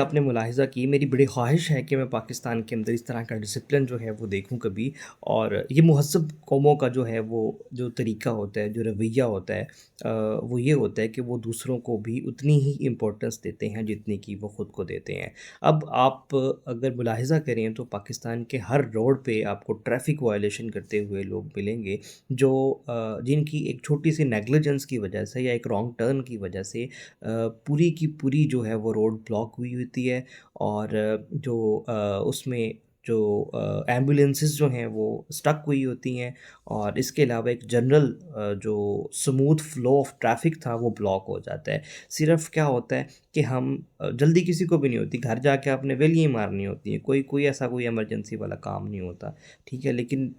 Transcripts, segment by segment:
आपने मुलाहिज़ा की, मेरी बड़ी ख्वाहिश है कि मैं पाकिस्तान के अंदर इस तरह का डिसिप्लिन जो है वो देखूँ कभी। और ये मुहज़्ज़ब कौमों का जो है वो जो तरीका होता है, जो रवैया होता है, वो ये होता है कि वो दूसरों को भी उतनी ही इम्पोर्टेंस देते हैं जितनी कि वो ख़ुद को देते हैं। अब आप अगर मुलाहिज़ा करें तो पाकिस्तान के हर रोड पे आपको ट्रैफ़िक वायलेशन करते हुए लोग मिलेंगे, जो जिनकी एक छोटी-सी नेग्लिजेंस की वजह से या एक रॉन्ग टर्न की वजह से पूरी की पूरी जो है वो रोड ब्लॉक हुई होती है। और उसमें जो एम्बुलेंसेस जो हैं वो स्टक हुई होती हैं। और इसके अलावा एक जनरल जो स्मूथ फ्लो ऑफ ट्रैफिक था वो ब्लॉक हो जाता है। सिर्फ क्या होता है कि हम जल्दी किसी को भी नहीं होती, घर जाके आपने वेलियाँ ही मारनी होती हैं, कोई कोई ऐसा कोई इमरजेंसी वाला काम नहीं होता, ठीक है। लेकिन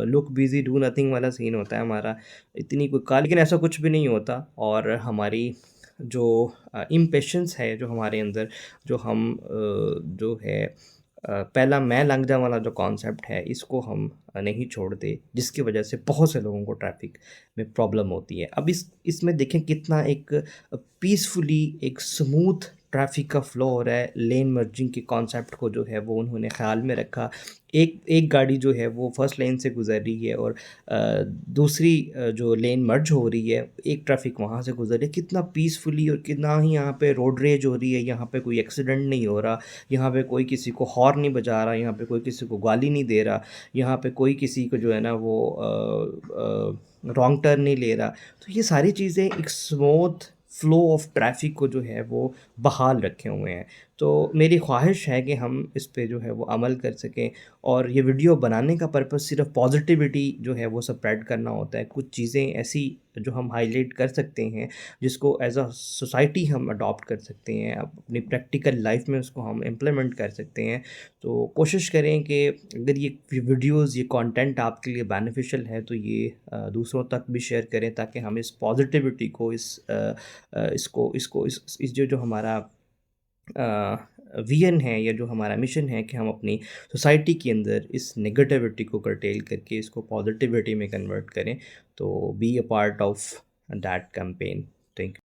लुक बिज़ी डू नथिंग वाला सीन होता है हमारा, इतनी कोई का लेकिन ऐसा कुछ भी नहीं होता। और हमारी जो इम्पेशंस है जो हमारे अंदर, जो हम जो है पहला मैं लंघ जा वाला जो कॉन्सेप्ट है, इसको हम नहीं छोड़ते, जिसकी वजह से बहुत से लोगों को ट्रैफ़िक में प्रॉब्लम होती है। अब इसमें देखें कितना एक पीसफुली एक स्मूथ ट्रैफ़िक का फ़्लो हो रहा है। लेन मर्जिंग के कॉन्सेप्ट को जो है वो उन्होंने ख़्याल में रखा। एक एक गाड़ी जो है वो फर्स्ट लेन से गुज़र रही है और दूसरी जो लेन मर्ज हो रही है, एक ट्रैफ़िक वहाँ से गुज़र रही है। कितना पीसफुली और कितना ही यहाँ पे रोड रेज हो रही है, यहाँ पे कोई एक्सीडेंट नहीं हो रहा, यहाँ पे कोई किसी को हॉर्न नहीं बजा रहा, यहाँ पे कोई किसी को गाली नहीं दे रहा, यहाँ पे कोई किसी को जो है ना वो रॉन्ग टर्न नहीं ले रहा। तो ये सारी चीज़ें एक स्मूथ फ्लो ऑफ ट्रैफ़िक को जो है वो बहाल रखे हुए हैं। तो मेरी ख्वाहिश है कि हम इस पे जो है वो अमल कर सकें। और ये वीडियो बनाने का पर्पस सिर्फ़ पॉज़िटिविटी जो है वो स्प्रेड करना होता है। कुछ चीज़ें ऐसी जो हम हाइलाइट कर सकते हैं, जिसको एज़ अ सोसाइटी हम अडॉप्ट कर सकते हैं, अपनी प्रैक्टिकल लाइफ़ में उसको हम इम्प्लीमेंट कर सकते हैं। तो कोशिश करें कि अगर ये वीडियोज़, ये कंटेंट आपके लिए बेनिफिशियल है तो ये दूसरों तक भी शेयर करें, ताकि हम इस पॉज़िटिविटी को, इसको इसको इस जो जो हमारा विज़न है या जो हमारा मिशन है कि हम अपनी सोसाइटी के अंदर इस नेगेटिविटी को कर्टेल करके इसको पॉज़िटिविटी में कन्वर्ट करें। तो be a part of that campaign. Thank you.